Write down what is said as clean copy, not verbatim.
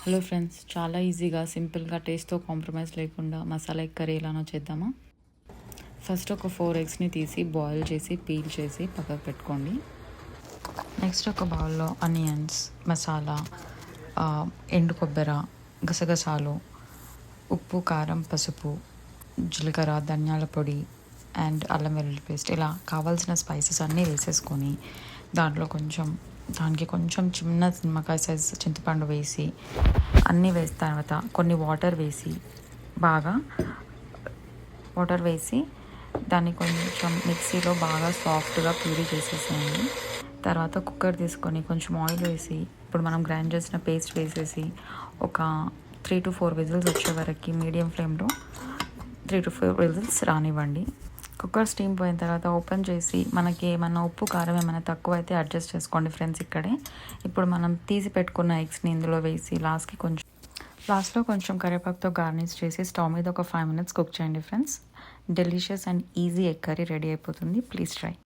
Hello friends, చాలా ఈజీగా సింపుల్గా టేస్ట్తో కాంప్రమైజ్ లేకుండా మసాలా ఎగ్ కర్రీ ఎలానో చేద్దామా. ఫస్ట్ ఒక 4 ఎగ్స్ని తీసి బాయిల్ చేసి పీల్ చేసి పక్కకు పెట్టుకోండి. నెక్స్ట్ ఒక బౌల్లో ఆనియన్స్, మసాలా, ఎండు కొబ్బరి, గసగసాలు, ఉప్పు, కారం, పసుపు, జీలకర్ర, ధనియాల పొడి అండ్ అల్లం వెల్లుల్లి పేస్ట్, ఇలా కావాల్సిన స్పైసెస్ అన్నీ వేసేసుకొని దానికి కొంచెం చిన్న నిమ్మకాయ సైజ్ చింతపండు వేసి అన్నీ వేసిన తర్వాత కొన్ని వాటర్ వేసి దాన్ని కొంచెం మిక్సీలో బాగా సాఫ్ట్గా ప్యూరీ చేసేసేయండి. తర్వాత కుక్కర్ తీసుకొని కొంచెం ఆయిల్ వేసి ఇప్పుడు మనం గ్రైండ్ చేసిన పేస్ట్ వేసేసి ఒక 3 to 4 విజిల్స్ వచ్చే వరకు మీడియం ఫ్లేమ్లో 3 to 4 విజిల్స్ రానివ్వండి. కుక్కర్ స్టీమ్ పోయిన తర్వాత ఓపెన్ చేసి మనకి ఏమన్నా ఉప్పు కారం ఏమైనా తక్కువ అయితే అడ్జస్ట్ చేసుకోండి ఫ్రెండ్స్. ఇప్పుడు మనం తీసి పెట్టుకున్న ఎగ్స్ని ఇందులో వేసి లాస్ట్లో కొంచెం కరివేపాకుతో గార్నిష్ చేసి స్టవ్ మీద ఒక 5 minutes కుక్ చేయండి friends. Delicious and easy egg curry ready అయిపోతుంది. Please try.